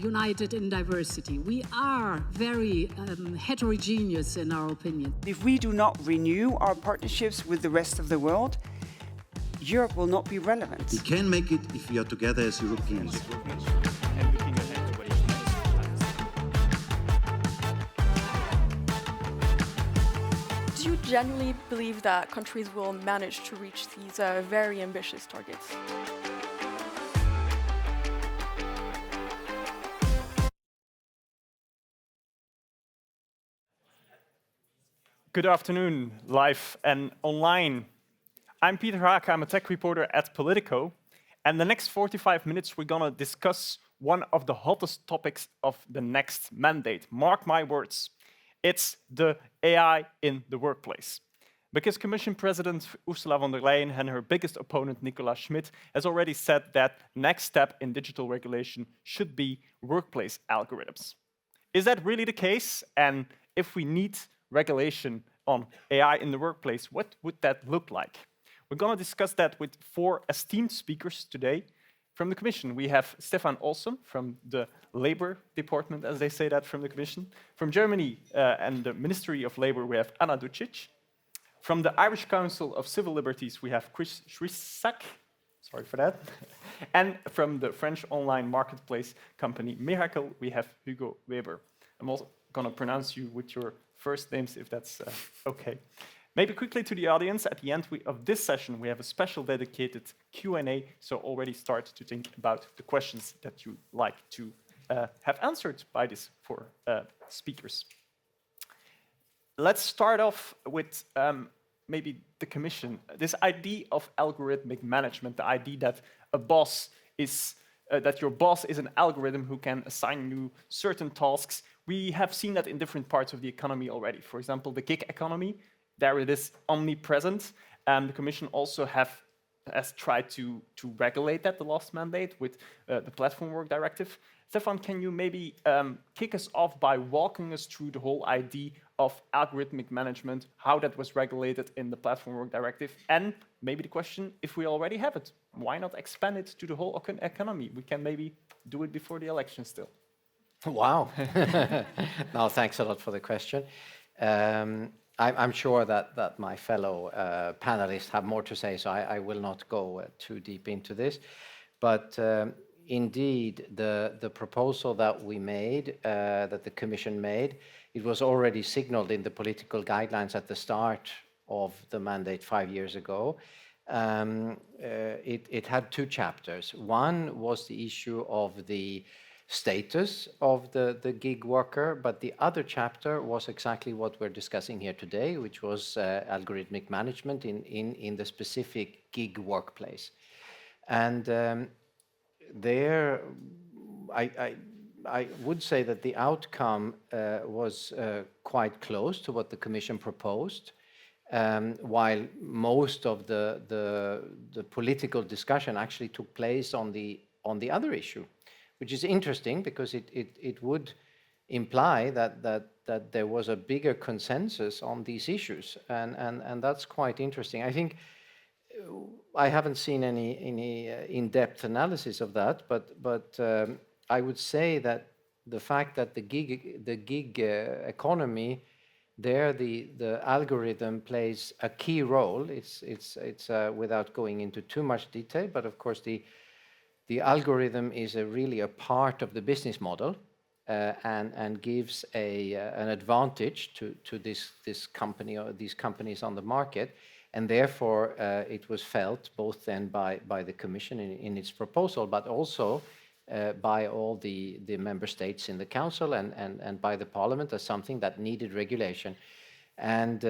united in diversity. We are very heterogeneous in our opinion. If we do not renew our partnerships with the rest of the world, Europe will not be relevant. We can make it if we are together as Europeans. Do you genuinely believe that countries will manage to reach these very ambitious targets? Good afternoon, live and online. I'm Peter Haak, I'm a tech reporter at Politico, and the next 45 minutes we're gonna discuss one of the hottest topics of the next mandate. Mark my words, it's the AI in the workplace. Because Commission President Ursula von der Leyen and her biggest opponent, Nicola Schmid, has already said that next step in digital regulation should be workplace algorithms. Is that really the case? And if we need regulation on AI in the workplace, what would that look like? We're going to discuss that with 4 esteemed speakers today. From the Commission, we have Stefan Olsson from the Labor Department, as they say that from the Commission. From Germany and the Ministry of Labor, we have Anna Ducic. From the Irish Council of Civil Liberties, we have Chris Schrissack. Sorry for that. And from the French online marketplace company Miracle, we have Hugo Weber. I'm also going to pronounce you with your first names, if that's okay. Maybe quickly to the audience, at the end of this session, we have a special dedicated Q&A, so already start to think about the questions that you'd like to have answered by these 4 speakers. Let's start off with maybe the Commission. This idea of algorithmic management, the idea that a boss is that your boss is an algorithm who can assign you certain tasks. We have seen that in different parts of the economy already. For example, the gig economy, there it is omnipresent. The Commission also has tried to regulate that, the last mandate, with the Platform Work Directive. Stefan, can you maybe kick us off by walking us through the whole idea of algorithmic management, how that was regulated in the Platform Work Directive, and maybe the question, if we already have it, why not expand it to the whole economy? We can maybe do it before the election still. Wow. No, thanks a lot for the question. I'm sure that my fellow panelists have more to say, so I will not go too deep into this. But indeed, the proposal that we made, that the Commission made, it was already signaled in the political guidelines at the start of the mandate 5 years ago. It had 2 chapters. One was the issue of the status of the gig worker, but the other chapter was exactly what we're discussing here today, which was algorithmic management in the specific gig workplace. And there, I would say that the outcome was quite close to what the Commission proposed, while most of the political discussion actually took place on the other issue, which is interesting because it would imply that there was a bigger consensus on these issues, and that's quite interesting. I think I haven't seen any in-depth analysis of that, but I would say that the fact that the gig economy, there the algorithm plays a key role. It's without going into too much detail, but of course the algorithm is really a part of the business model and gives an advantage to this company or these companies on the market, and therefore it was felt both then by the Commission in its proposal, but also by all the member states in the Council and by the Parliament as something that needed regulation. And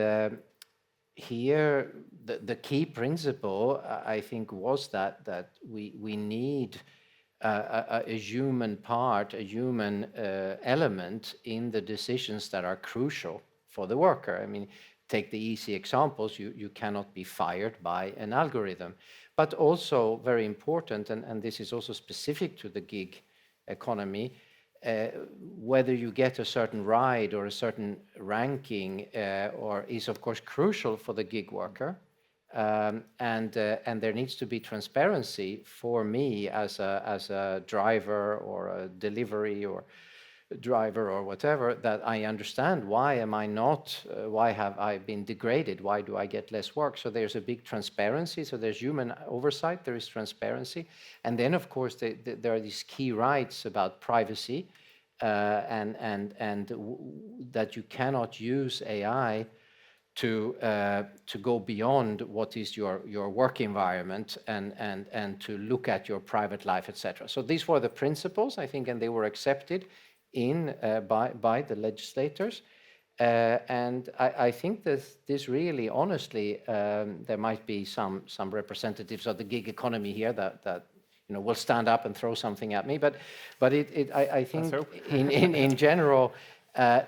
here the key principle, I think, was that we need a human part, a human element in the decisions that are crucial for the worker. I mean, take the easy examples. You cannot be fired by an algorithm. But also very important, and this is also specific to the gig economy, whether you get a certain ride or a certain ranking or is of course crucial for the gig worker, and there needs to be transparency for me as a driver or a delivery or driver or whatever, that I understand why am I not, why have I been degraded, why do I get less work? So there's a big transparency, so there's human oversight, there is transparency, and then of course there are these key rights about privacy, and that you cannot use AI to go beyond what is your work environment and to look at your private life, etc. So these were the principles, I think, and they were accepted by the legislators. And I think that this really, honestly, there might be some representatives of the gig economy here that will stand up and throw something at me. But I think in general,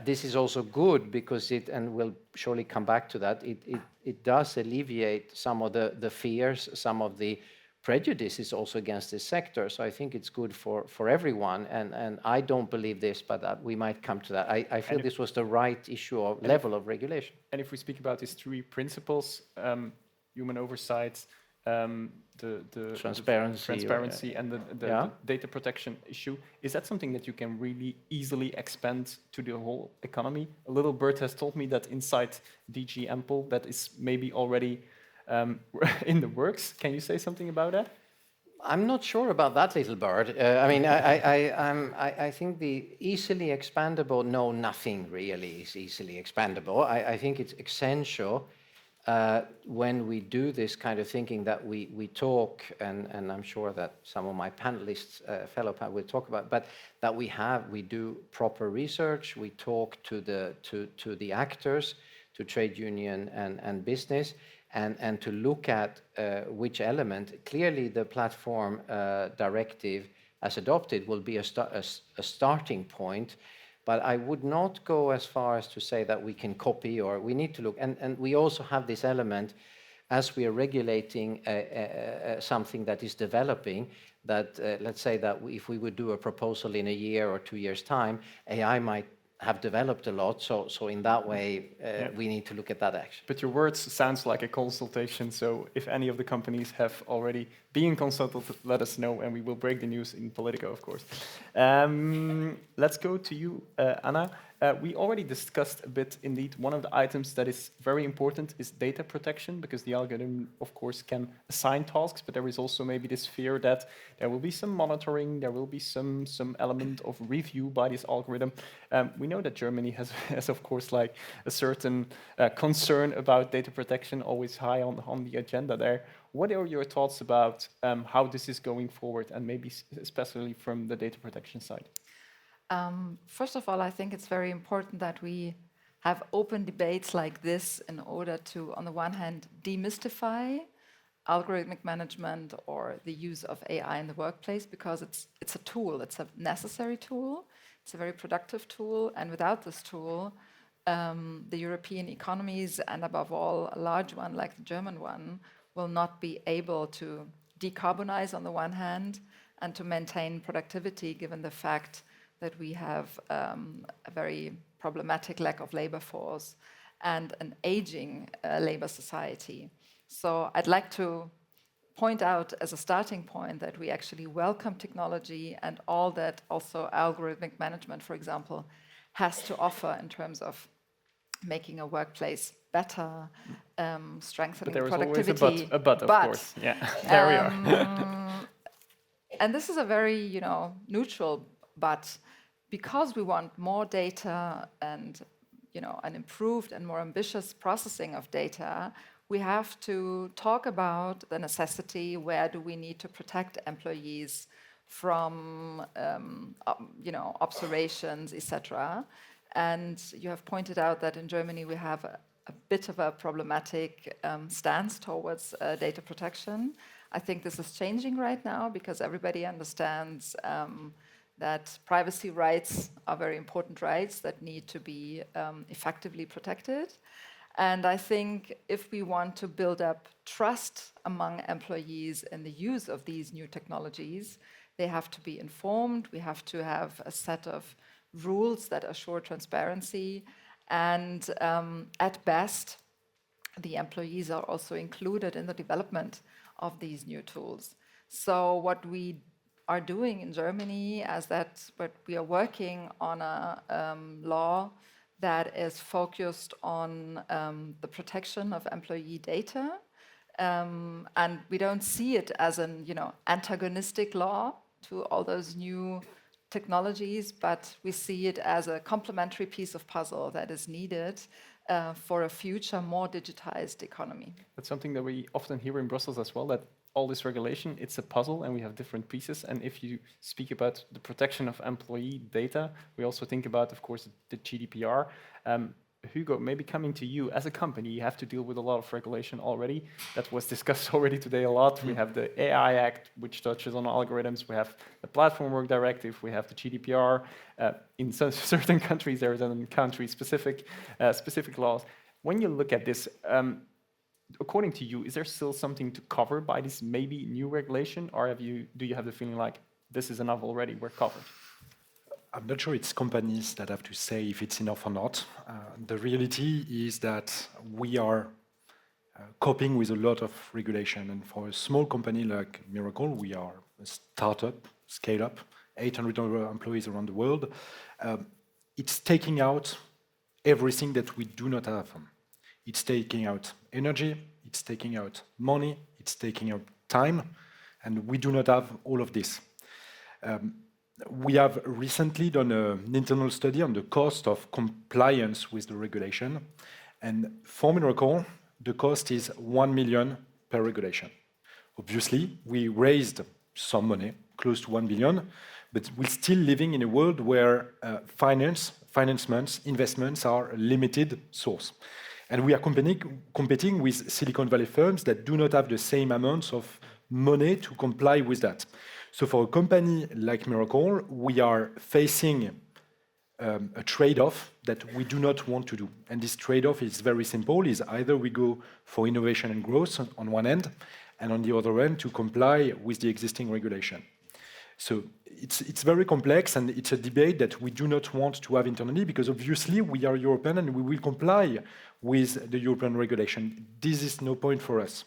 this is also good because and we'll surely come back to that, it does alleviate some of the fears, some of the prejudices also against this sector. So I think it's good for everyone. And I don't believe this, but we might come to that. I feel this was the right issue or level of regulation. And if we speak about these three principles, human oversight, the transparency and the data protection issue, is that something that you can really easily expand to the whole economy? A little bird has told me that inside DG Ample that is maybe already in the works. Can you say something about that? I'm not sure about that little bird. I mean, I think the easily expandable, no, nothing really is easily expandable. I think it's essential when we do this kind of thinking that we talk, and I'm sure that some of my panelists, fellow panelists will talk about, but that we do proper research, we talk to the actors, to trade union and business, and to look at which element. Clearly the platform directive as adopted will be a starting point, but I would not go as far as to say that we can copy, or we need to look, and we also have this element as we are regulating something that is developing, that let's say that if we would do a proposal in a year or 2 years' time, AI might have developed a lot, so in that way we need to look at that action. But your words sounds like a consultation, so if any of the companies have already been consulted, let us know and we will break the news in Politico, of course. Let's go to you, Anna. We already discussed a bit, indeed. One of the items that is very important is data protection, because the algorithm, of course, can assign tasks, but there is also maybe this fear that there will be some monitoring, there will be some element of review by this algorithm. We know that Germany has of course, like a certain concern about data protection, always high on the agenda there. What are your thoughts about how this is going forward, and maybe especially from the data protection side? First of all, I think it's very important that we have open debates like this in order to, on the one hand, demystify algorithmic management or the use of AI in the workplace, because it's a tool, it's a necessary tool, it's a very productive tool, and without this tool, the European economies, and above all, a large one like the German one, will not be able to decarbonize on the one hand and to maintain productivity, given the fact that we have a very problematic lack of labor force and an aging labor society. So I'd like to point out as a starting point that we actually welcome technology and all that also algorithmic management, for example, has to offer in terms of making a workplace better, strengthening productivity. But there is always a but, of course. Yeah, there we are. And this is a very, neutral but, because we want more data and, an improved and more ambitious processing of data, we have to talk about the necessity, where do we need to protect employees from, observations, etc. And you have pointed out that in Germany we have a bit of a problematic stance towards data protection. I think this is changing right now because everybody understands that privacy rights are very important rights that need to be effectively protected. And I think if we want to build up trust among employees in the use of these new technologies, they have to be informed. We have to have a set of rules that assure transparency. And at best, the employees are also included in the development of these new tools. So what we are doing in Germany is that we are working on a law that is focused on the protection of employee data. And we don't see it as an antagonistic law to all those new technologies, but we see it as a complementary piece of puzzle that is needed for a future more digitized economy. That's something that we often hear in Brussels as well, that all this regulation, it's a puzzle and we have different pieces. And if you speak about the protection of employee data, we also think about, of course, the GDPR. Hugo, maybe coming to you, as a company, you have to deal with a lot of regulation already. That was discussed already today a lot. We have the AI Act, which touches on algorithms. We have the Platform Work Directive. We have the GDPR. In certain countries, there is country-specific laws. When you look at this, according to you, is there still something to cover by this maybe new regulation, or do you have the feeling like this is enough already, we're covered? I'm not sure it's companies that have to say if it's enough or not. The reality is that we are coping with a lot of regulation. And for a small company like Miracle, we are a startup, scale up, 800 employees around the world. It's taking out everything that we do not have. It's taking out energy, it's taking out money, it's taking out time, and we do not have all of this. We have recently done an internal study on the cost of compliance with the regulation. And for Miracle, the cost is 1 million per regulation. Obviously, we raised some money, close to 1 billion, but we're still living in a world where financements, investments are a limited source. And we are competing with Silicon Valley firms that do not have the same amounts of money to comply with that. So for a company like Miracle, we are facing a trade-off that we do not want to do. And this trade-off is very simple, is either we go for innovation and growth on one end, and on the other end to comply with the existing regulation. So it's very complex, and it's a debate that we do not want to have internally, because obviously we are European and we will comply with the European regulation. This is no point for us.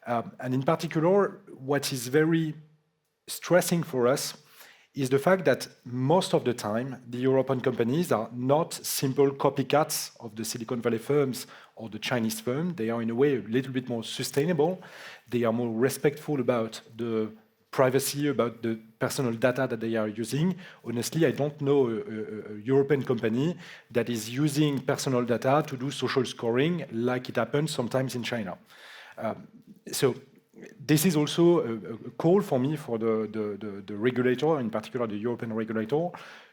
And in particular, what is very stressing for us is the fact that most of the time, the European companies are not simple copycats of the Silicon Valley firms or the Chinese firm. They are, in a way, a little bit more sustainable. They are more respectful about the privacy, about the personal data that they are using. Honestly, I don't know a European company that is using personal data to do social scoring like it happens sometimes in China. So this is also a call for me for the regulator, in particular the European regulator,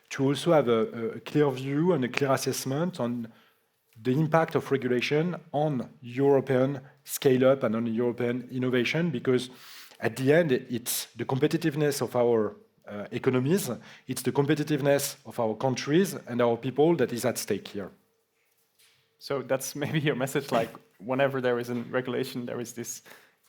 to also have a clear view and a clear assessment on the impact of regulation on European scale-up and on European innovation, because at the end, it's the competitiveness of our economies, it's the competitiveness of our countries and our people that is at stake here. So that's maybe your message, like whenever there is a regulation, there is this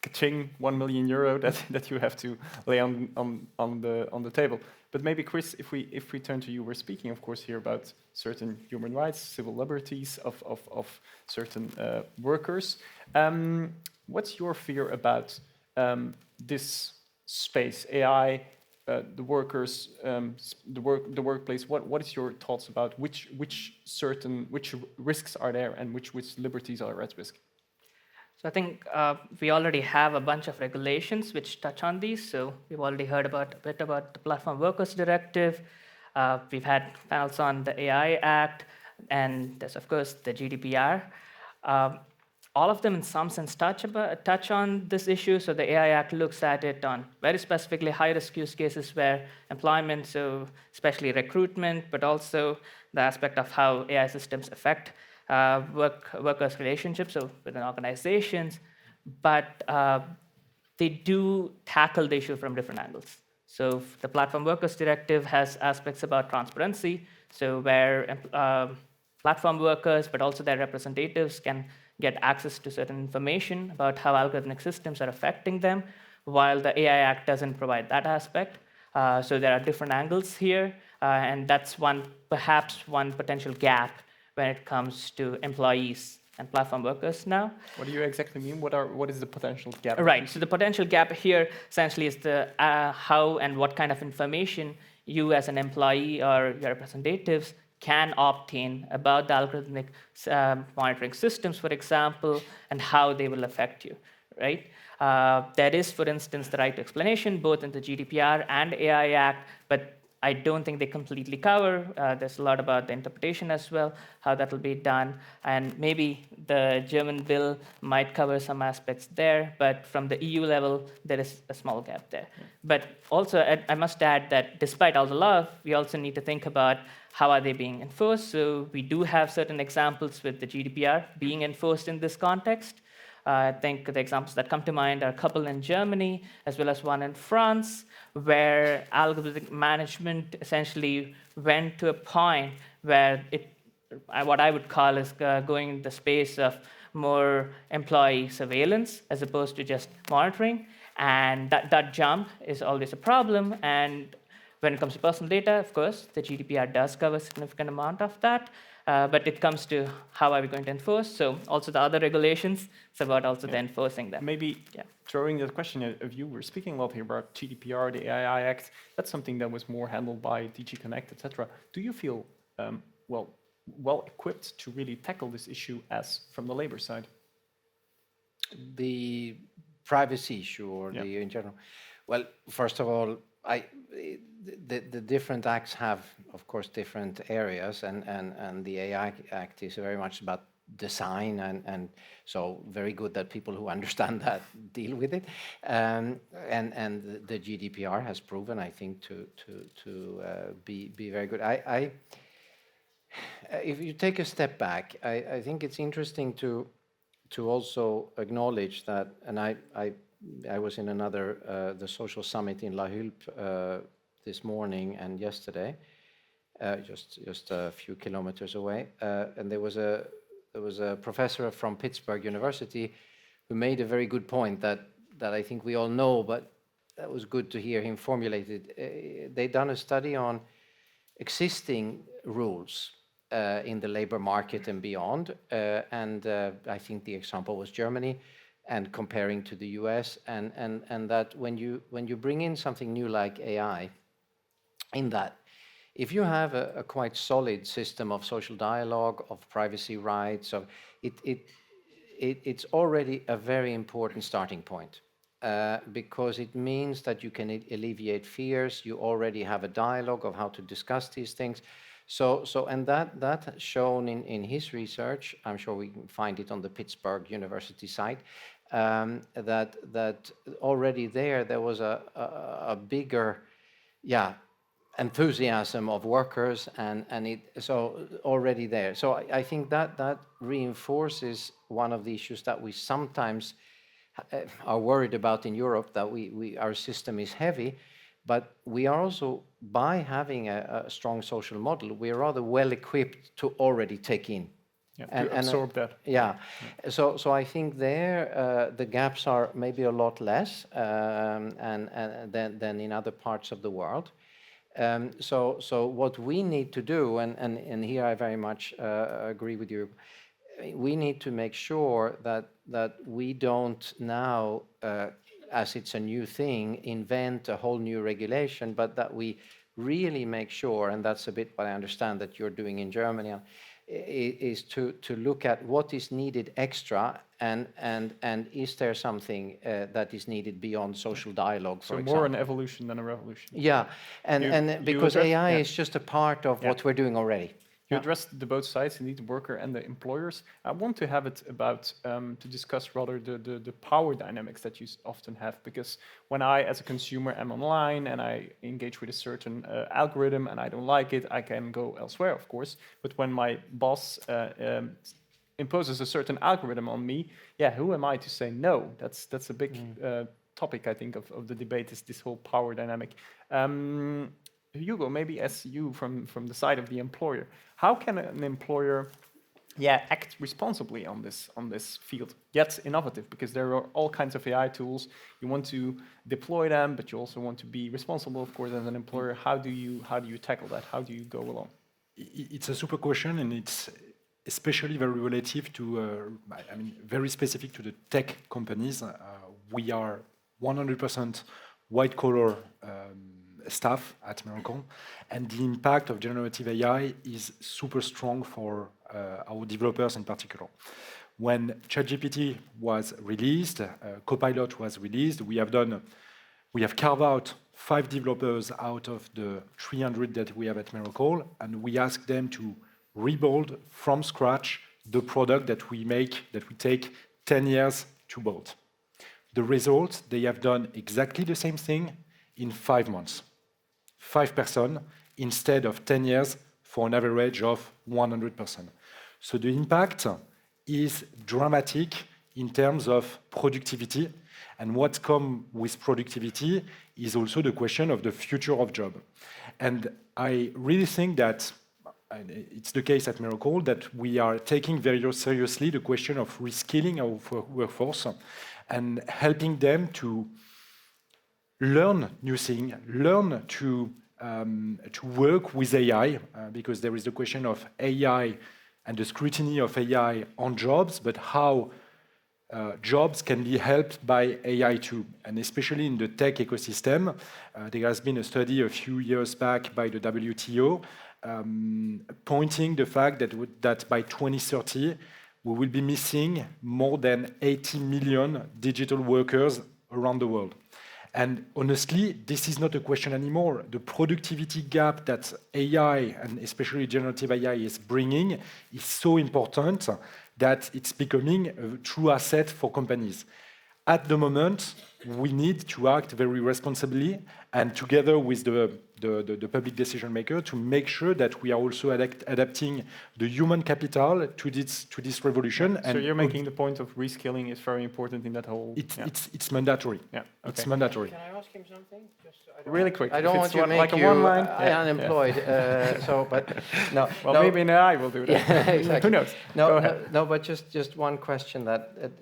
ka-ching, 1 million euro that you have to lay on the table. But maybe, Chris, if we turn to you, we're speaking, of course, here about certain human rights, civil liberties of certain workers. What's your fear about this space, AI, the workers, the workplace? What is your thoughts about which risks are there and which liberties are at risk? So I think we already have a bunch of regulations which touch on these. So we've already heard a bit about the Platform Workers Directive. We've had panels on the AI Act, and there's, of course, the GDPR. All of them, in some sense, touch on this issue. So the AI Act looks at it on very specifically high-risk use cases where employment, so especially recruitment, but also the aspect of how AI systems affect workers' relationships, so within organizations, but they do tackle the issue from different angles. So the Platform Workers Directive has aspects about transparency, so where platform workers, but also their representatives can get access to certain information about how algorithmic systems are affecting them, while the AI Act doesn't provide that aspect. So there are different angles here, and that's perhaps one potential gap when it comes to employees and platform workers now. What do you exactly mean? What is the potential gap? Right. So the potential gap here essentially is the how and what kind of information you as an employee or your representatives can obtain about the algorithmic monitoring systems, for example, and how they will affect you, right? There is, for instance, the right to explanation, both in the GDPR and AI Act, but I don't think they completely cover. There's a lot about the interpretation as well, how that will be done. And maybe the German bill might cover some aspects there, but from the EU level, there is a small gap there. Yeah. But also, I must add that despite all the law, we also need to think about how are they being enforced. So we do have certain examples with the GDPR being enforced in this context. I think the examples that come to mind are a couple in Germany, as well as one in France, where algorithmic management essentially went to a point where what I would call is going in the space of more employee surveillance as opposed to just monitoring. And that jump is always a problem. And when it comes to personal data, of course, the GDPR does cover a significant amount of that. But it comes to how are we going to enforce. So also the other regulations, it's about also the enforcing them. Maybe throwing the question of you, we're speaking a lot here about GDPR, the AI Act. That's something that was more handled by DG Connect, etc. Do you feel well equipped to really tackle this issue as from the labor side? The privacy issue or the in general? Well, first of all, the different acts have, of course, different areas, and the AI Act is very much about design, and so very good that people who understand that deal with it, and the GDPR has proven, I think, to be very good. If you take a step back, I think it's interesting to also acknowledge that, and I was in another the social summit in La Hulpe this morning and yesterday, just a few kilometers away, and there was a professor from Pittsburgh University who made a very good point that I think we all know, but that was good to hear him formulate it. They'd done a study on existing rules in the labor market and beyond, and I think the example was Germany, and comparing to the US, and that when you bring in something new like AI, in that, if you have a quite solid system of social dialogue, of privacy rights, of it's already a very important starting point, because it means that you can alleviate fears. You already have a dialogue of how to discuss these things. So and that shown in his research. I'm sure we can find it on the Pittsburgh University site. That already there was a bigger, enthusiasm of workers, and it so already there. So I think that reinforces one of the issues that we sometimes are worried about in Europe, that our system is heavy, but we are also, by having a strong social model, we are rather well equipped to already take in. To absorb that. So I think there the gaps are maybe a lot less than in other parts of the world. So what we need to do, and here I very much agree with you, we need to make sure that we don't now, as it's a new thing, invent a whole new regulation, but that we really make sure, and that's a bit what I understand that you're doing in Germany, is to look at what is needed extra, and is there something that is needed beyond social dialogue, for example. So more an evolution than a revolution. Yeah, and because AI is just a part of what we're doing already. You addressed the both sides, indeed, the worker and the employers. I want to have it about, to discuss rather the power dynamics that you often have, because when I, as a consumer, am online and I engage with a certain algorithm and I don't like it, I can go elsewhere, of course. But when my boss imposes a certain algorithm on me, who am I to say no? That's a big topic, I think, of the debate, is this whole power dynamic. Hugo, maybe as you from the side of the employer, how can an employer act responsibly on this field, yet innovative? Because there are all kinds of AI tools. You want to deploy them, but you also want to be responsible, of course, as an employer. How do you tackle that? How do you go along? It's a super question, and it's especially very relative to, very specific to the tech companies. We are 100% white-collar staff at Miracle, and the impact of generative AI is super strong for our developers in particular. When ChatGPT was released, Copilot was released, we have carved out 5 developers out of the 300 that we have at Miracle, and we asked them to rebuild from scratch the product that we make, that we take 10 years to build. The result, they have done exactly the same thing in 5 months. 5 person instead of 10 years for an average of 100%. So the impact is dramatic in terms of productivity, and what comes with productivity is also the question of the future of job. And I really think that, and it's the case at Miracle, that we are taking very seriously the question of reskilling our workforce and helping them to learn new things, learn to work with AI, because there is the question of AI and the scrutiny of AI on jobs, but how jobs can be helped by AI too. And especially in the tech ecosystem, there has been a study a few years back by the WTO pointing the fact that by 2030, we will be missing more than 80 million digital workers around the world. And honestly, this is not a question anymore. The productivity gap that AI, and especially generative AI, is bringing is so important that it's becoming a true asset for companies. At the moment, we need to act very responsibly and together with the public decision maker to make sure that we are also adapting the human capital to this revolution. So you're making the point of reskilling is very important in that whole... It's mandatory. Yeah. Okay. It's mandatory. Can I ask him something? Really quick. I don't want to make you unemployed. But no. Well, maybe an AI will do that. Yeah, exactly. Who knows? No, but just one question.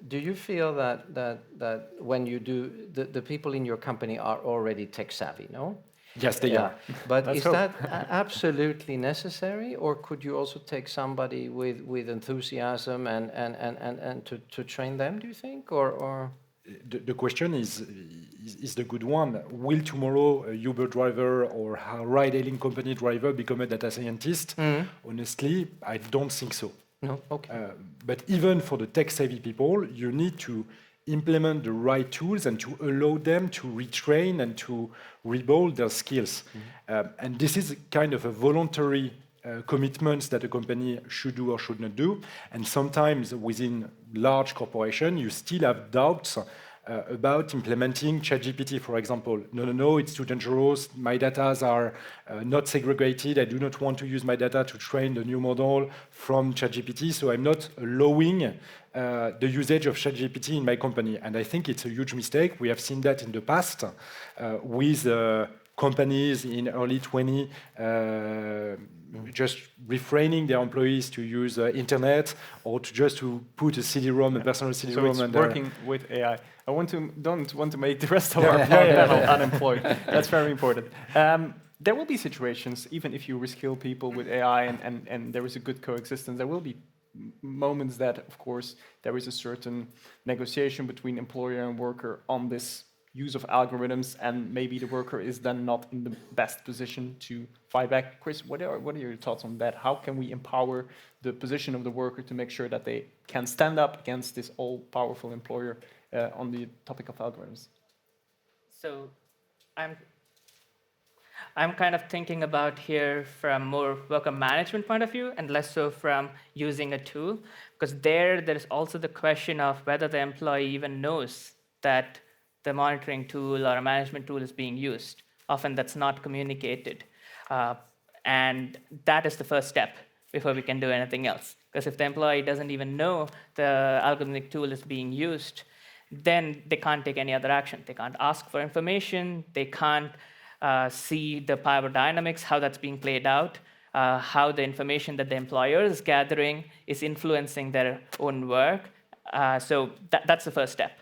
Do you feel that when you do the people in your company are already tech savvy? No. Yes, they are. But is that absolutely necessary, or could you also take somebody with enthusiasm and to train them? Do you think, or? The question is the good one. Will tomorrow a Uber driver or a ride-hailing company driver become a data scientist? Honestly, I don't think so. No. Okay. But even for the tech-savvy people, you need to implement the right tools and to allow them to retrain and to rebuild their skills. And this is kind of a voluntary commitments that a company should do or should not do. And sometimes within large corporations, you still have doubts about implementing ChatGPT, for example. No, it's too dangerous. My data are not segregated. I do not want to use my data to train the new model from ChatGPT, so I'm not allowing the usage of ChatGPT in my company. And I think it's a huge mistake. We have seen that in the past with companies in early 20 just refraining their employees to use internet or to put a CD-ROM, a personal CD-ROM. So it's working with AI. I don't want to make the rest of our panel unemployed. That's very important. There will be situations, even if you reskill people with AI and there is a good coexistence, there will be moments that, of course, there is a certain negotiation between employer and worker on this use of algorithms, and maybe the worker is then not in the best position to fight back. Chris, what are your thoughts on that? How can we empower the position of the worker to make sure that they can stand up against this all-powerful employer on the topic of algorithms? So I'm kind of thinking about here from more worker management point of view and less so from using a tool, because there is also the question of whether the employee even knows that the monitoring tool or a management tool is being used. Often that's not communicated. And that is the first step before we can do anything else. Because if the employee doesn't even know the algorithmic tool is being used, then they can't take any other action. They can't ask for information. They can't see the power dynamics, how that's being played out, how the information that the employer is gathering is influencing their own work. So that's the first step.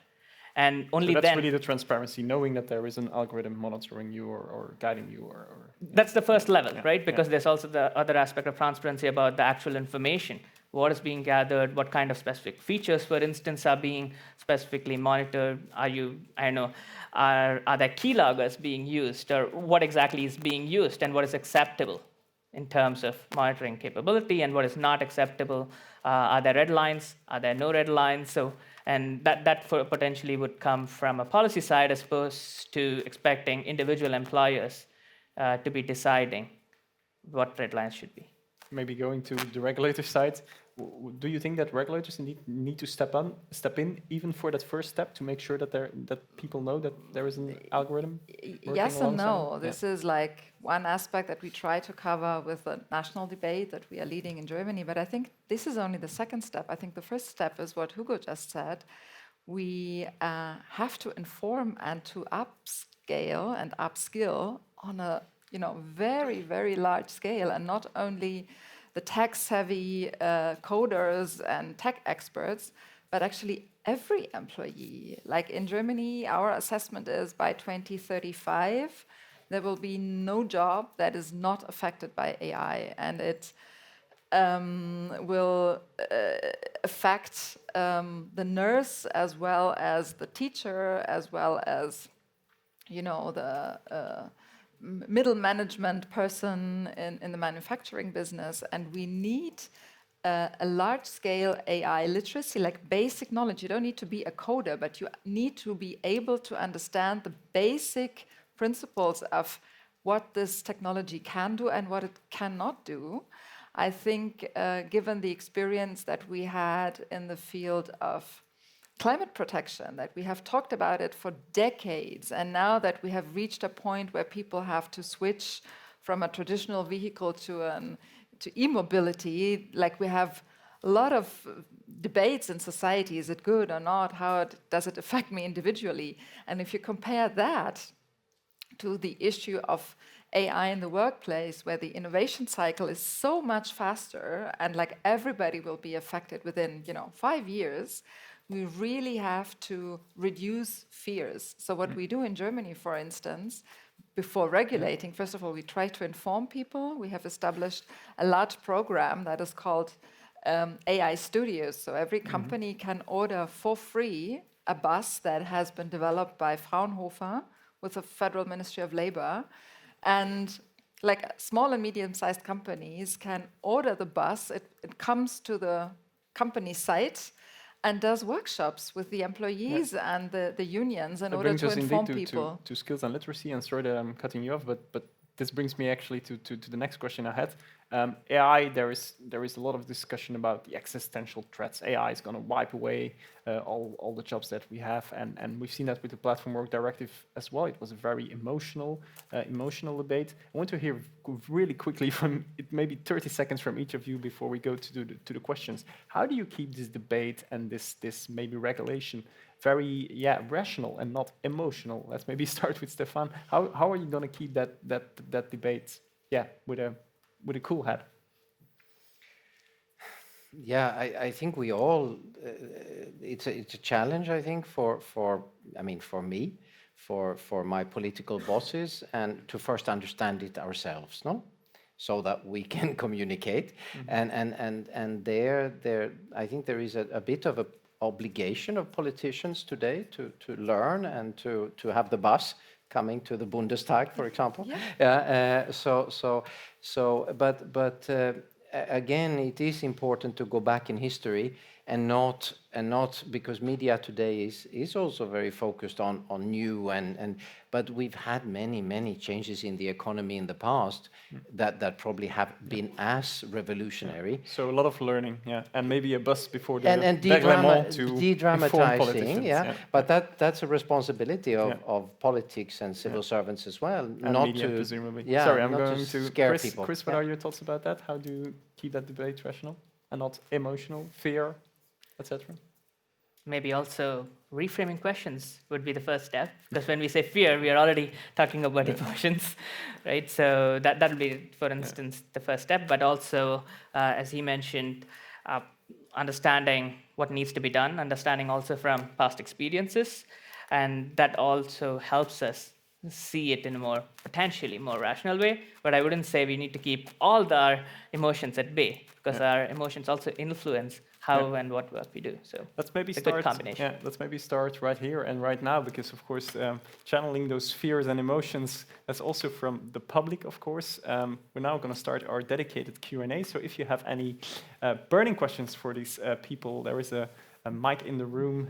And only so that's then, really the transparency, knowing that there is an algorithm monitoring you or guiding you. That's the first level, right? Because there's also the other aspect of transparency about the actual information. what is being gathered, what kind of specific features, for instance, are being specifically monitored. Are there keyloggers being used, or what exactly is being used, and what is acceptable in terms of monitoring capability, and what is not acceptable? Are there red lines? Are there no red lines? And that potentially would come from a policy side, as opposed to expecting individual employers to be deciding what red lines should be. Maybe going to the regulator side, do you think that regulators need to step in even for that first step to make sure that people know that there is an algorithm? Yes and no. This is like one aspect that we try to cover with the national debate that we are leading in Germany. But I think this is only the second step. I think the first step is what Hugo just said. We have to inform and to upscale and upskill on a very, very large scale, and not only the tech-savvy coders and tech experts, but actually every employee. Like in Germany, our assessment is by 2035, there will be no job that is not affected by AI, and it will affect the nurse as well as the teacher, as well as the middle management person in the manufacturing business. And we need a large-scale AI literacy, like basic knowledge. You don't need to be a coder, but you need to be able to understand the basic principles of what this technology can do and what it cannot do. I think given the experience that we had in the field of climate protection, that we have talked about it for decades, and now that we have reached a point where people have to switch from a traditional vehicle to e-mobility, like we have a lot of debates in society, is it good or not, does it affect me individually? And if you compare that to the issue of AI in the workplace, where the innovation cycle is so much faster, and like everybody will be affected within 5 years, we really have to reduce fears. So what we do in Germany, for instance, before regulating, first of all, we try to inform people. We have established a large program that is called AI Studios. So every company can order for free a bus that has been developed by Fraunhofer with the Federal Ministry of Labor. And like small and medium-sized companies can order the bus. It comes to the company site and does workshops with the employees and the unions in order to inform people. To skills and literacy, and sorry that I'm cutting you off, but this brings me actually to the next question I had. AI, there is a lot of discussion about the existential threats. AI is going to wipe away all the jobs that we have, and we've seen that with the Platform Work Directive as well. It was a very emotional debate. I want to hear really quickly from maybe 30 seconds from each of you before we go to the questions. How do you keep this debate and this maybe regulation very rational and not emotional? Let's maybe start with Stefan. How are you going to keep that debate with a cool head? Yeah, I think we all. It's a challenge, I think, for me, for my political bosses, and to first understand it ourselves, no, so that we can communicate. And there, I think there is a bit of a obligation of politicians today to learn and to have the bus coming to the Bundestag, for example. But again, it is important to go back in history and not because media today is also very focused on new but we've had many changes in the economy in the past that probably have been as revolutionary. So a lot of learning, and maybe a bus before the and de-dramatizing, but that's a responsibility of politics and civil servants as well, and not media, to presumably. Yeah, sorry, I'm not going to to scare Chris. people. Chris, what are your thoughts about that? How do you keep that debate rational and not emotional, fear, etc.? Maybe also reframing questions would be the first step, because when we say fear, we are already talking about emotions, right? So that would be, for instance, the first step. But also, as he mentioned, understanding what needs to be done, understanding also from past experiences, and that also helps us see it in a more, potentially more rational way, but I wouldn't say we need to keep all our emotions at bay, because our emotions also influence how and what work we do. So let's maybe it's a start. good combination. Yeah, let's maybe start right here and right now, because of course, channeling those fears and emotions. That's also from the public, of course. We're now going to start our dedicated Q&A. So if you have any burning questions for these people, there is a mic in the room.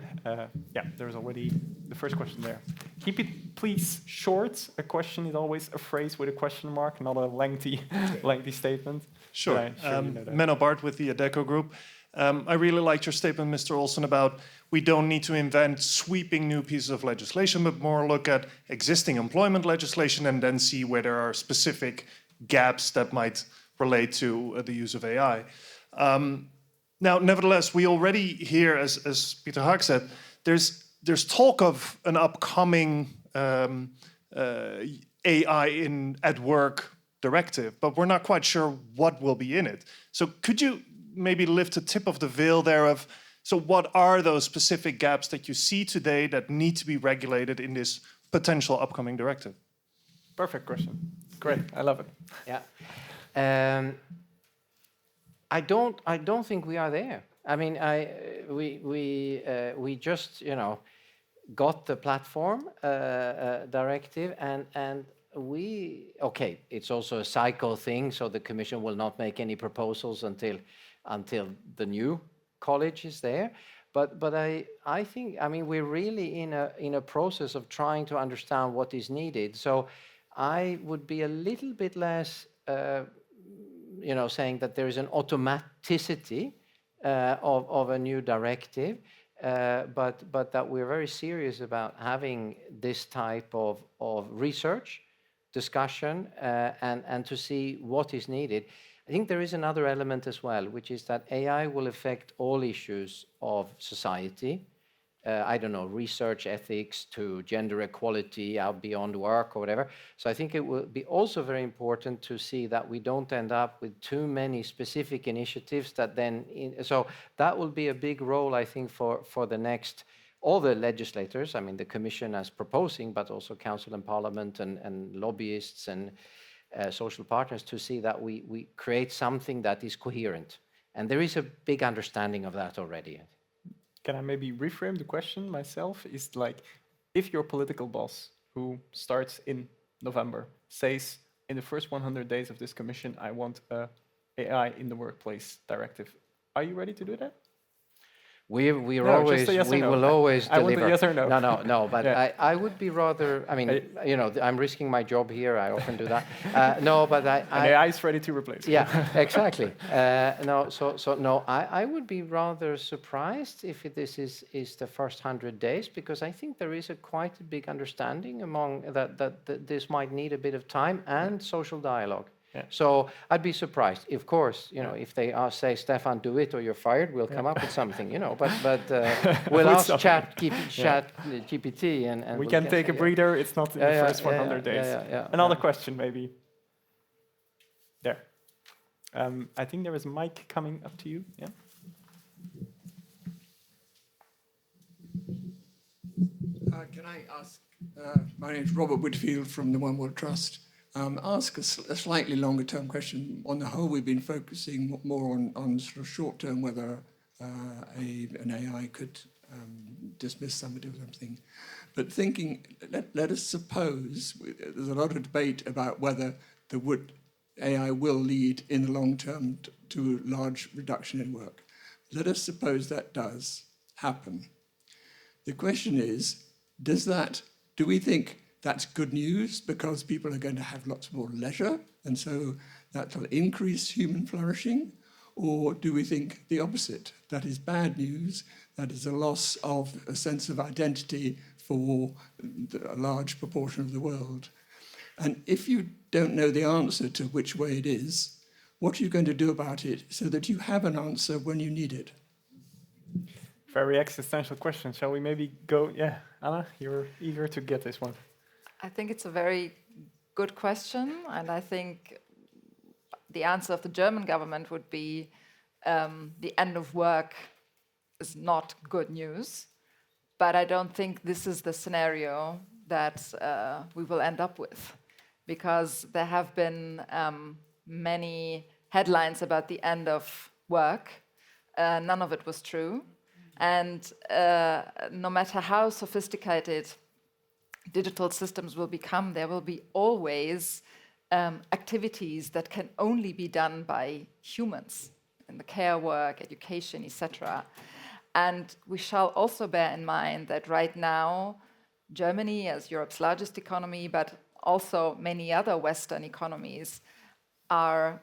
Yeah, there's already the first question there. Keep it, please, short. A question is always a phrase with a question mark, not a lengthy, lengthy statement. Sure. You know that. Menno Bart with the Adecco Group. I really liked your statement, Mr. Olsen, about we don't need to invent sweeping new pieces of legislation, but more look at existing employment legislation and then see where there are specific gaps that might relate to the use of AI. Now, nevertheless, we already hear, as Peter Haag said, there's talk of an upcoming AI at work directive, but we're not quite sure what will be in it. So could you maybe lift the tip of the veil there of, so what are those specific gaps that you see today that need to be regulated in this potential upcoming directive? Perfect question. Great, I love it. Yeah. I don't think we are there. I mean, we just got the platform directive, and okay, it's also a cycle thing, so the Commission will not make any proposals until the new college is there. But I think, I mean, we're really in a process of trying to understand what is needed. So I would be a little bit less saying that there is an automaticity of a new directive, but that we're very serious about having this type of research, discussion, and to see what is needed. I think there is another element as well, which is that AI will affect all issues of society. I don't know, research ethics to gender equality out beyond work or whatever. So I think it will be also very important to see that we don't end up with too many specific initiatives that then, so that will be a big role, I think, for the next, all the legislators, I mean, the Commission as proposing, but also Council and Parliament and lobbyists and social partners to see that we create something that is coherent. And there is a big understanding of that already. Can I maybe reframe the question myself? Is like, if your political boss, who starts in November, says, in the first 100 days of this commission, I want a AI in the workplace directive, are you ready to do that? We will always deliver. I want a yes or no. No, but yeah. I would be rather, I mean, I'm risking my job here, I often do that. No, but and AI is ready to replace. Yeah, exactly. No, I would be rather surprised if this is the first 100 days, because I think there is quite a big understanding among that this might need a bit of time and social dialogue. Yeah. So I'd be surprised. Of course, if they say, Stefan, do it or you're fired, we'll come up with something, But we'll ask Chat GPT and we can take a breather. It's not in the first 100 days. Another question, maybe. There. I think there is a mic coming up to you. Yeah. Can I ask? My name is Robert Whitfield from the One World Trust. Ask a slightly longer term question. On the whole, we've been focusing more on sort of short term, whether an AI could dismiss somebody or something. But thinking, let us suppose, there's a lot of debate about whether AI will lead in the long term to large reduction in work. Let us suppose that does happen. The question is, do we think that's good news because people are going to have lots more leisure and so that will increase human flourishing? Or do we think the opposite? That is bad news, that is a loss of a sense of identity for a large proportion of the world. And if you don't know the answer to which way it is, what are you going to do about it so that you have an answer when you need it? Very existential question. Shall we maybe go? Yeah, Anna, you're eager to get this one. I think it's a very good question, and I think the answer of the German government would be the end of work is not good news, but I don't think this is the scenario that we will end up with, because there have been many headlines about the end of work. None of it was true. And no matter how sophisticated digital systems will become, there will be always activities that can only be done by humans in the care work, education, etc. And we shall also bear in mind that right now, Germany, as Europe's largest economy, but also many other Western economies, are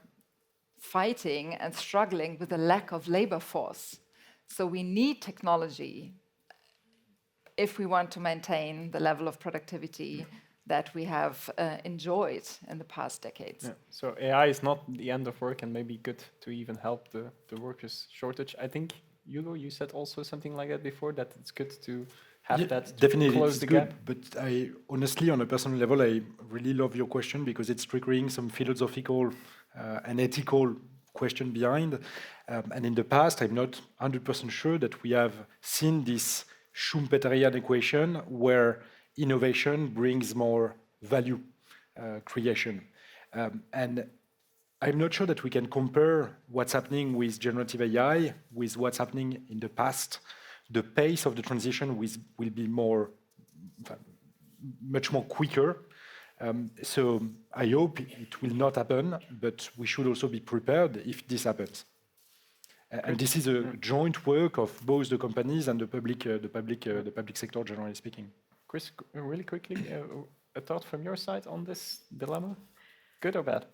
fighting and struggling with a lack of labor force. So we need technology if we want to maintain the level of productivity that we have enjoyed in the past decades. Yeah. So AI is not the end of work, and maybe good to even help the workers' shortage. I think, Hugo, you said also something like that before, that it's good to have that to definitely close it's the good, gap. but I honestly, on a personal level, I really love your question because it's triggering some philosophical and ethical question behind. And in the past, I'm not 100% sure that we have seen this Schumpeterian equation where innovation brings more value creation. And I'm not sure that we can compare what's happening with generative AI with what's happening in the past. The pace of the transition will be much more quicker. So I hope it will not happen, but we should also be prepared if this happens. And this is a joint work of both the companies and the public sector, generally speaking. Chris, really quickly, a thought from your side on this dilemma? Good or bad?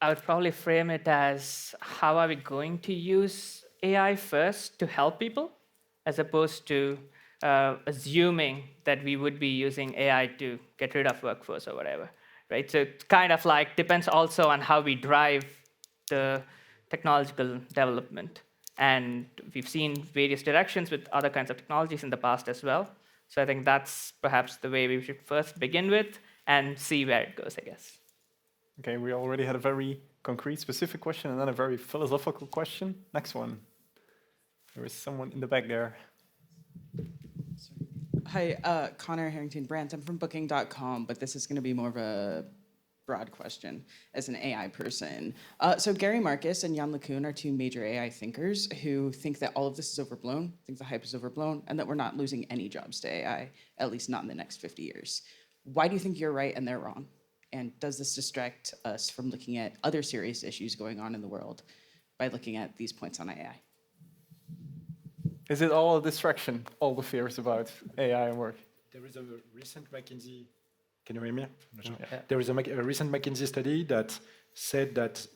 I would probably frame it as, how are we going to use AI first to help people, as opposed to assuming that we would be using AI to get rid of workforce or whatever, right? So it kind of like depends also on how we drive the technological development. And we've seen various directions with other kinds of technologies in the past as well. So I think that's perhaps the way we should first begin with and see where it goes, I guess. Okay, we already had a very concrete, specific question and then a very philosophical question. Next one. There is someone in the back there. Hi, Connor Harrington-Brandt. I'm from Booking.com, but this is going to be more of a broad question as an AI person. So Gary Marcus and Jan LeCun are two major AI thinkers who think that all of this is overblown, think the hype is overblown, and that we're not losing any jobs to AI, at least not in the next 50 years. Why do you think you're right and they're wrong? And does this distract us from looking at other serious issues going on in the world by looking at these points on AI? Is it all a distraction, all the fears about AI and work? There is a recent McKinsey, can you hear me? Yeah. There is a recent McKinsey study that said that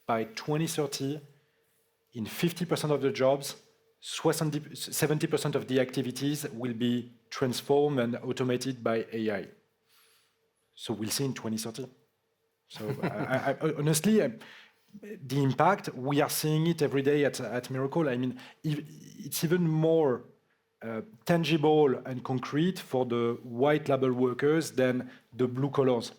by 2030, in 50% of the jobs, 70% of the activities will be transformed and automated by AI. So we'll see in 2030. So I honestly, the impact, we are seeing it every day at Miracle. I mean, it's even more tangible and concrete for the white label workers than the blue collars.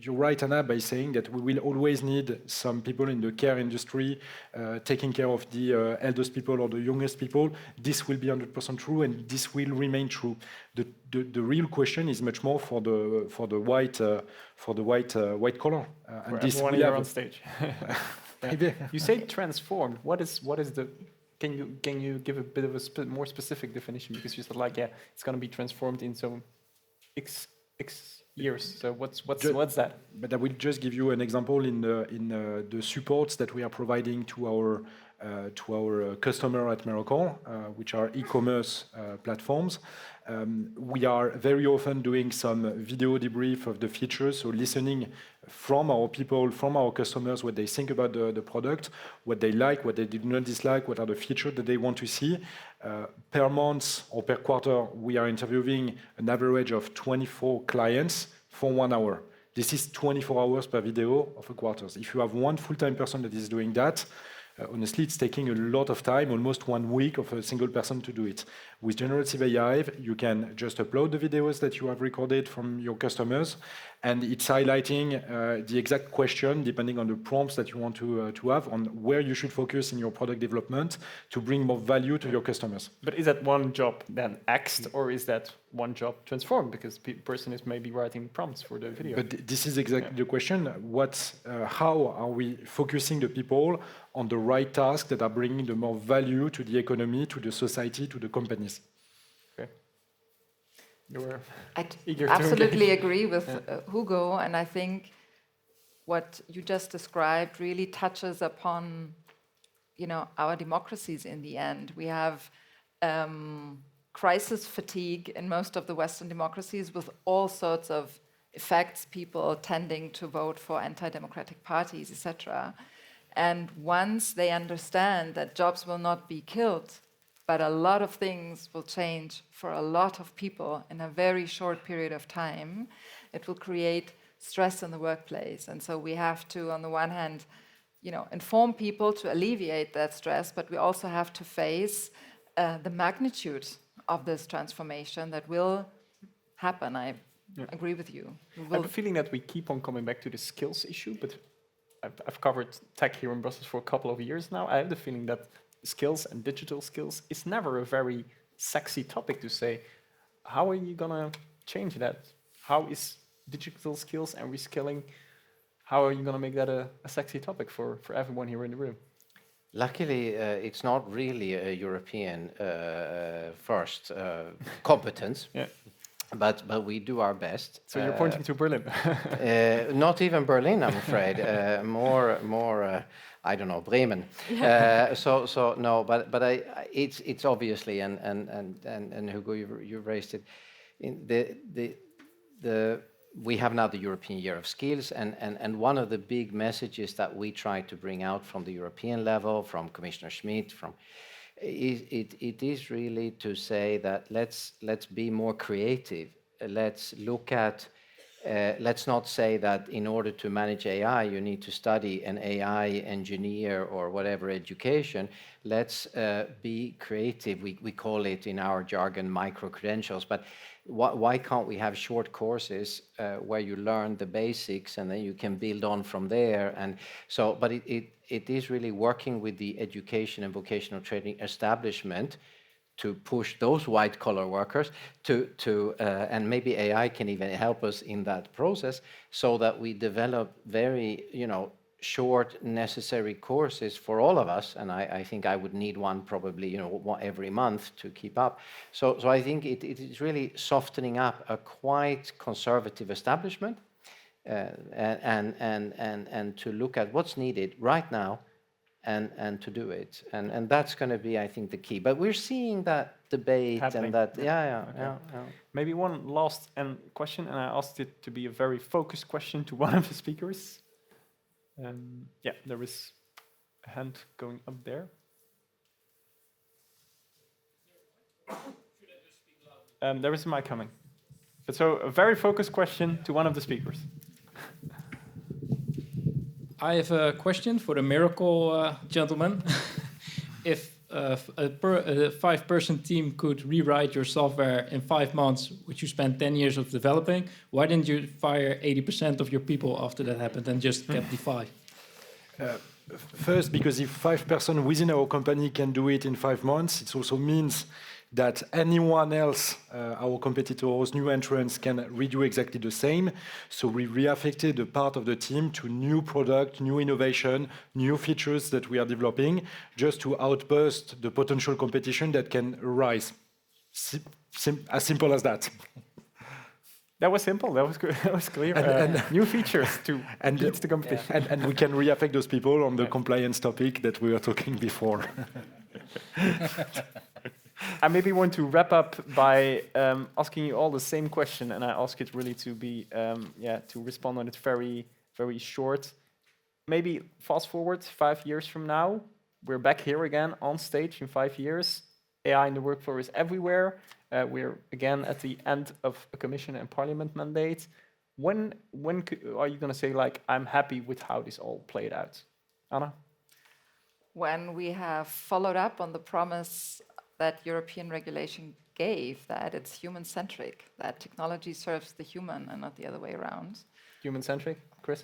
You're right, Anna, by saying that we will always need some people in the care industry taking care of the eldest people or the youngest people. This will be 100% true, and this will remain true. The real question is much more for the white collar. And this will have on stage. Yeah. You say transformed. What is the? Can you give a bit of a more specific definition, because you said like, yeah, it's going to be transformed in some X years. So what's that? But I will just give you an example in the supports that we are providing to our customer at Miracle, which are e-commerce platforms. We are very often doing some video debrief of the features, so listening from our people, from our customers, what they think about the product, what they like, what they do not dislike, what are the features that they want to see. Per month or per quarter, we are interviewing an average of 24 clients for 1 hour. This is 24 hours per video of a quarter. If you have one full-time person that is doing that, honestly, it's taking a lot of time, almost 1 week of a single person to do it. With generative AI, you can just upload the videos that you have recorded from your customers, and it's highlighting the exact question, depending on the prompts that you want to have, on where you should focus in your product development to bring more value to your customers. But is that one job then axed, or is that one job transformed because the person is maybe writing prompts for the video? But this is exactly the question. How are we focusing the people on the right tasks that are bringing the more value to the economy, to the society, to the companies? Okay. You were I eager to absolutely engage. agree with Hugo, and I think what you just described really touches upon, our democracies in the end. We have crisis fatigue in most of the Western democracies with all sorts of effects, people tending to vote for anti-democratic parties, etc. And once they understand that jobs will not be killed, but a lot of things will change for a lot of people in a very short period of time, it will create stress in the workplace. And so we have to, on the one hand, inform people to alleviate that stress, but we also have to face the magnitude of this transformation that will happen. I agree with you. I have a feeling that we keep on coming back to the skills issue, but I've covered tech here in Brussels for a couple of years now. I have the feeling that skills and digital skills is never a very sexy topic to say. How are you going to change that? How is digital skills and reskilling, how are you going to make that a sexy topic for everyone here in the room? Luckily, it's not really a European first competence. Yeah. But we do our best. So you're pointing to Berlin? Not even Berlin, I'm afraid. More I don't know, Bremen. So no, but it's obviously and Hugo, you raised it. We have now the European Year of Skills, and one of the big messages that we try to bring out from the European level, from Commissioner Schmidt, it is really to say that let's be more creative. Let's look at. Let's not say that in order to manage AI, you need to study an AI engineer or whatever education. Let's be creative. We call it in our jargon micro-credentials, but why can't we have short courses where you learn the basics and then you can build on from there? And so, but it is really working with the education and vocational training establishment to push those white-collar workers and maybe AI can even help us in that process, so that we develop very, short, necessary courses for all of us. And I think I would need one probably, every month to keep up. So I think it is really softening up a quite conservative establishment, and to look at what's needed right now. And to do it, and that's going to be, I think, the key. But we're seeing that debate happening. And that, Okay. Maybe one last question, and I asked it to be a very focused question to one of the speakers. There is a hand going up there. There is a mic coming. So a very focused question to one of the speakers. I have a question for the miracle gentleman. If a 5-person team could rewrite your software in 5 months, which you spent 10 years of developing, why didn't you fire 80% of your people after that happened and just kept the 5? First, because if 5 persons within our company can do it in 5 months, it also means that anyone else, our competitors, new entrants, can redo exactly the same. So we reaffected a part of the team to new product, new innovation, new features that we are developing, just to outburst the potential competition that can arise. As simple as that. That was simple. That was good. That was clear. And new features to beat the competition. And we can reaffect those people on the compliance topic that we were talking before. I maybe want to wrap up by asking you all the same question, and I ask it really to be, to respond on it very, very short. Maybe fast forward 5 years from now, we're back here again on stage in 5 years. AI in the workforce is everywhere. We're again at the end of a commission and parliament mandate. When are you going to say, like, I'm happy with how this all played out? Anna? when we have followed up on the promise that European regulation gave, that it's human-centric, that technology serves the human and not the other way around. Human-centric, Chris?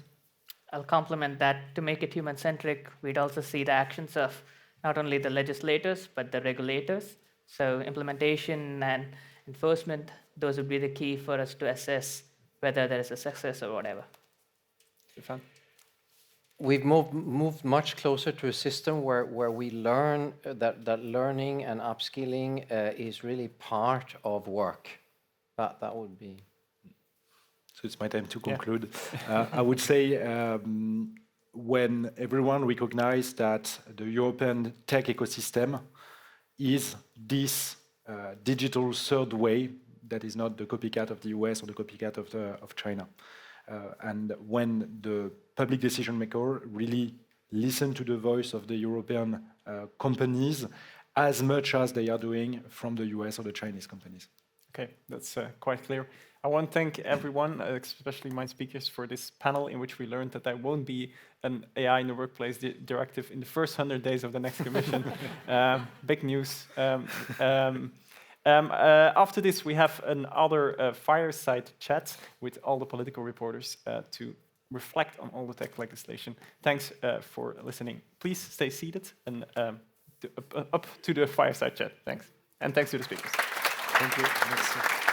I'll complement that. To make it human-centric, we'd also see the actions of not only the legislators, but the regulators. So implementation and enforcement, those would be the key for us to assess whether there is a success or whatever. Stefan? We've moved much closer to a system where we learn that learning and upskilling is really part of work. That would be... So it's my time to conclude. I would say when everyone recognizes that the European tech ecosystem is this digital third way that is not the copycat of the US or the copycat of China. And when the public decision maker really listen to the voice of the European companies as much as they are doing from the US or the Chinese companies. Okay, that's quite clear. I want to thank everyone, especially my speakers, for this panel in which we learned that there won't be an AI in the workplace directive in the first 100 days of the next commission. Big news. After this, we have another fireside chat with all the political reporters to reflect on all the tech legislation. Thanks for listening. Please stay seated and up to the fireside chat. Thanks. And thanks to the speakers. Thank you. Merci.